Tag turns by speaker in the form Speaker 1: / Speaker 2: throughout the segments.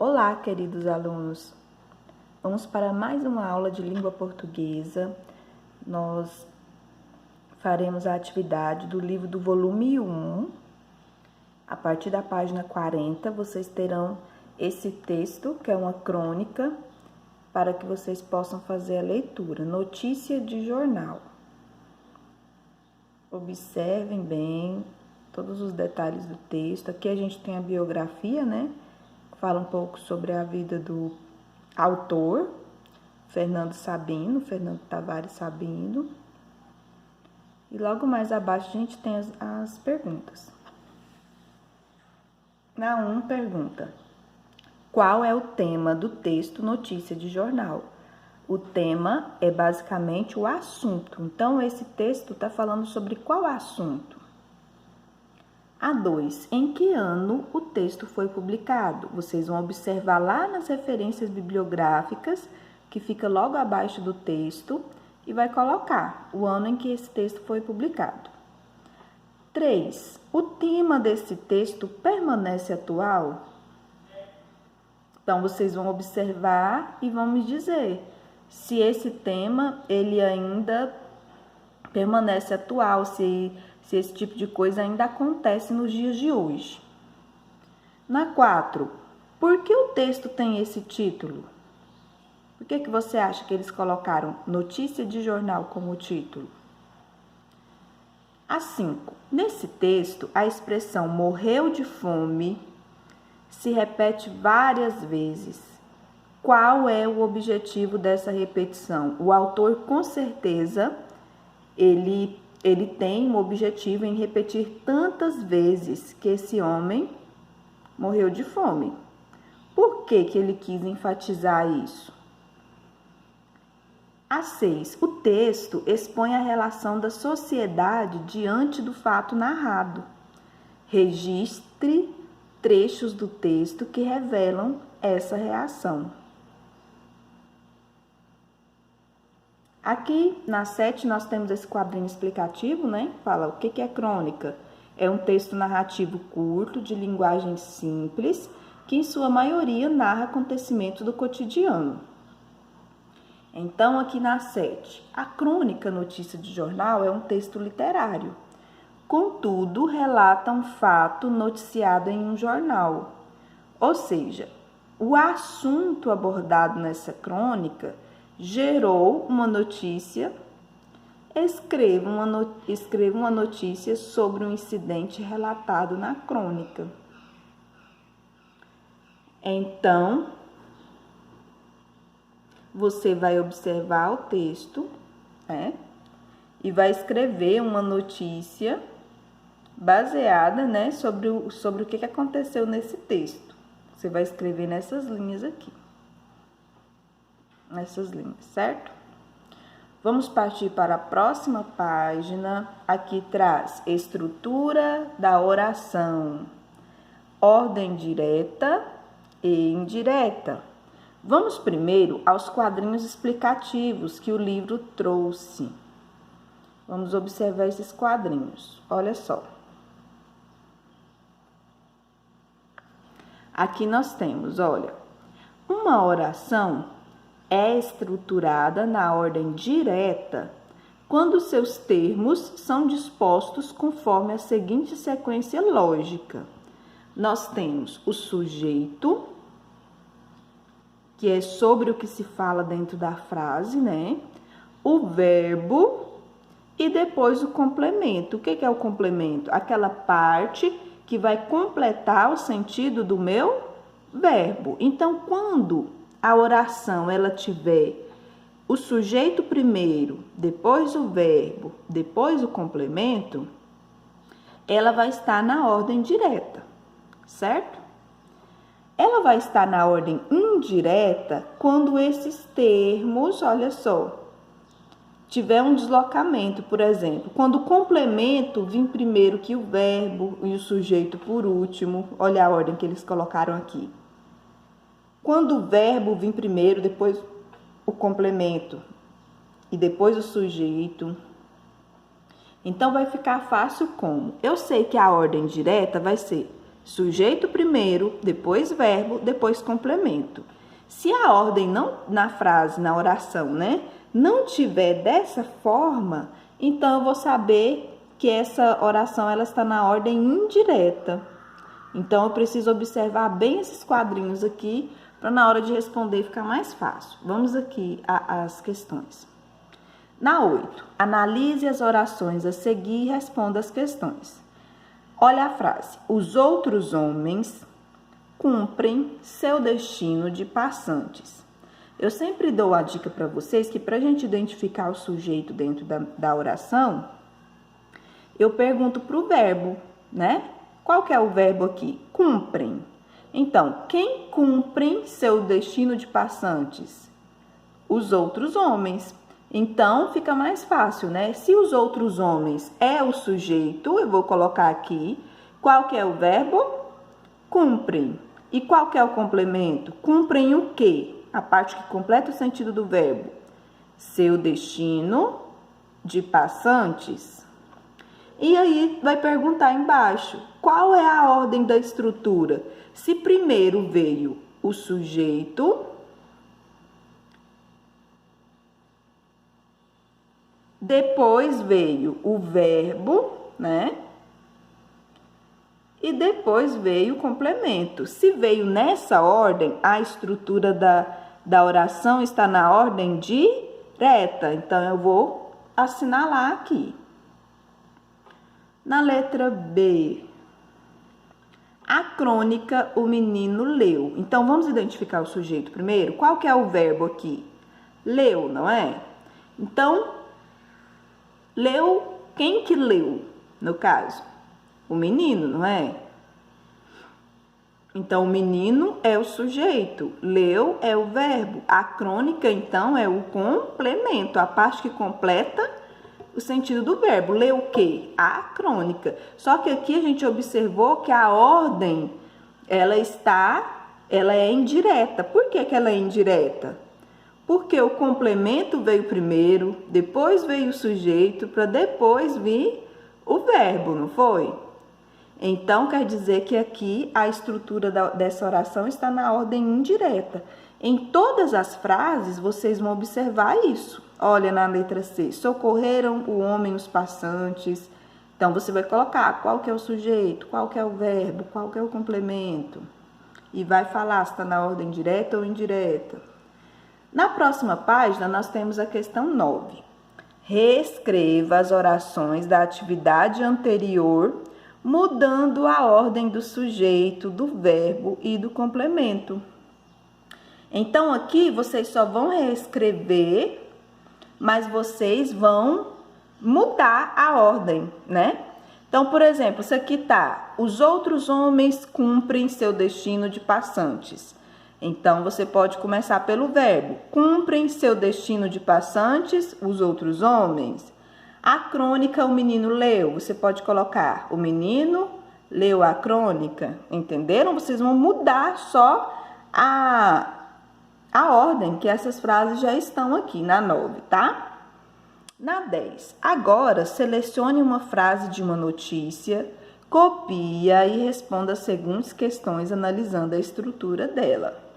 Speaker 1: Olá, queridos alunos! Vamos para mais uma aula de língua portuguesa. Nós faremos a atividade do livro do volume 1. A partir da página 40, vocês terão esse texto, que é uma crônica, para que vocês possam fazer a leitura. Notícia de jornal. Observem bem todos os detalhes do texto. Aqui a gente tem a biografia, né? Fala um pouco sobre a vida do autor, Fernando Tavares Sabino. E logo mais abaixo a gente tem as perguntas. Na 1 pergunta: qual é o tema do texto Notícia de Jornal? O tema é basicamente o assunto. Então, esse texto está falando sobre qual assunto? A 2, em que ano o texto foi publicado? Vocês vão observar lá nas referências bibliográficas, que fica logo abaixo do texto, e vai colocar o ano em que esse texto foi publicado. 3, o tema desse texto permanece atual? Então, vocês vão observar e vão me dizer se esse tema ele ainda permanece atual, se esse tipo de coisa ainda acontece nos dias de hoje. Na 4, por que o texto tem esse título? Por que você acha que eles colocaram Notícia de Jornal como título? A 5, nesse texto, a expressão morreu de fome se repete várias vezes. Qual é o objetivo dessa repetição? O autor, com certeza, ele tem um objetivo em repetir tantas vezes que esse homem morreu de fome. Por que ele quis enfatizar isso? A 6, o texto expõe a relação da sociedade diante do fato narrado. Registre trechos do texto que revelam essa reação. Aqui, na 7, nós temos esse quadrinho explicativo, né? Fala o que é crônica. É um texto narrativo curto, de linguagem simples, que em sua maioria narra acontecimentos do cotidiano. Então, aqui na 7, a crônica notícia de jornal é um texto literário. Contudo, relata um fato noticiado em um jornal. Ou seja, o assunto abordado nessa crônica gerou uma notícia. Escreva uma notícia sobre um incidente relatado na crônica. Então, você vai observar o texto, né? E vai escrever uma notícia baseada, né, sobre o que aconteceu nesse texto. Você vai escrever nessas linhas aqui. Nessas linhas, certo? Vamos partir para a próxima página. Aqui traz estrutura da oração, ordem direta e indireta. Vamos primeiro aos quadrinhos explicativos que o livro trouxe. Vamos observar esses quadrinhos. Olha só. Aqui nós temos, olha, uma oração é estruturada na ordem direta quando seus termos são dispostos conforme a seguinte sequência lógica. Nós temos o sujeito, que é sobre o que se fala dentro da frase, né? O verbo e depois o complemento. O que é o complemento? Aquela parte que vai completar o sentido do meu verbo. Então, quando a oração ela tiver o sujeito primeiro, depois o verbo, depois o complemento, ela vai estar na ordem direta, certo? Ela vai estar na ordem indireta quando esses termos, olha só, tiver um deslocamento, por exemplo, quando o complemento vir primeiro que o verbo e o sujeito por último, olha a ordem que eles colocaram aqui. Quando o verbo vir primeiro, depois o complemento e depois o sujeito. Então, vai ficar fácil como? Eu sei que a ordem direta vai ser Sujeito primeiro, depois verbo, depois complemento. Se a ordem não, na frase, na oração, né, não tiver dessa forma, então eu vou saber que essa oração ela está na ordem indireta. Então eu preciso observar bem esses quadrinhos aqui para na hora de responder ficar mais fácil. Vamos aqui às questões. Na 8, analise as orações a seguir e responda as questões. Olha a frase: os outros homens cumprem seu destino de passantes. Eu sempre dou a dica para vocês que para a gente identificar o sujeito dentro da oração, eu pergunto para o verbo, né? Qual que é o verbo aqui? Cumprem. Então, quem cumprem seu destino de passantes? Os outros homens. Então, fica mais fácil, né? Se os outros homens é o sujeito, eu vou colocar aqui, qual que é o verbo? Cumprem. E qual que é o complemento? Cumprem o quê? A parte que completa o sentido do verbo. Seu destino de passantes. E aí, vai perguntar embaixo, qual é a ordem da estrutura? Se primeiro veio o sujeito, depois veio o verbo, né? E depois veio o complemento. Se veio nessa ordem, a estrutura da oração está na ordem direta. Então, eu vou assinalar aqui. Na letra B, a crônica o menino leu. Então, vamos identificar o sujeito primeiro? Qual que é o verbo aqui? Leu, não é? Então, leu, quem que leu, no caso? O menino, não é? Então, o menino é o sujeito, leu é o verbo. A crônica, então, é o complemento, a parte que completa o sentido do verbo. Leu o quê? A crônica. Só que aqui a gente observou que a ordem, ela é indireta. Por que ela é indireta? Porque o complemento veio primeiro, depois veio o sujeito, para depois vir o verbo, não foi? Então, quer dizer que aqui a estrutura dessa oração está na ordem indireta. Em todas as frases, vocês vão observar isso. Olha na letra C, socorreram o homem os passantes. Então, você vai colocar qual que é o sujeito, qual que é o verbo, qual que é o complemento. E vai falar se está na ordem direta ou indireta. Na próxima página, nós temos a questão 9. Reescreva as orações da atividade anterior, mudando a ordem do sujeito, do verbo e do complemento. Então, aqui vocês só vão reescrever, mas vocês vão mudar a ordem, né? Então, por exemplo, isso aqui tá: os outros homens cumprem seu destino de passantes. Então, você pode começar pelo verbo. Cumprem seu destino de passantes os outros homens. A crônica o menino leu. Você pode colocar o menino leu a crônica. Entenderam? Vocês vão mudar só a ordem, que essas frases já estão aqui na 9, tá? Na 10. Agora, selecione uma frase de uma notícia, copia e responda as seguintes questões analisando a estrutura dela.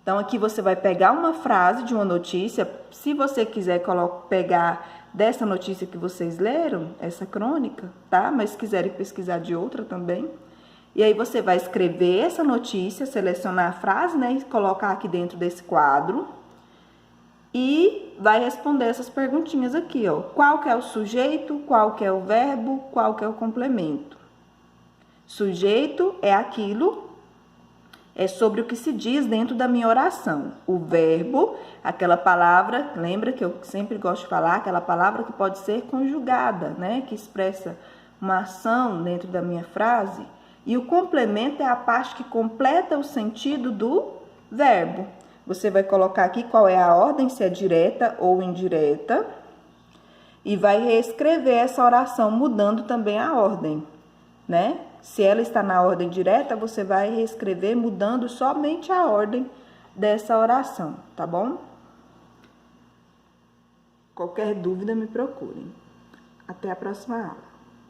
Speaker 1: Então, aqui você vai pegar uma frase de uma notícia. Se você quiser pegar dessa notícia que vocês leram, essa crônica, tá? Mas se quiserem pesquisar de outra também. E aí você vai escrever essa notícia, selecionar a frase, né? E colocar aqui dentro desse quadro. E vai responder essas perguntinhas aqui, ó. Qual que é o sujeito, qual que é o verbo, qual que é o complemento. Sujeito é aquilo, é sobre o que se diz dentro da minha oração. O verbo, aquela palavra, lembra que eu sempre gosto de falar, aquela palavra que pode ser conjugada, né? Que expressa uma ação dentro da minha frase. E o complemento é a parte que completa o sentido do verbo. Você vai colocar aqui qual é a ordem, se é direta ou indireta. E vai reescrever essa oração, mudando também a ordem, né? Se ela está na ordem direta, você vai reescrever mudando somente a ordem dessa oração, tá bom? Qualquer dúvida, me procurem. Até a próxima aula.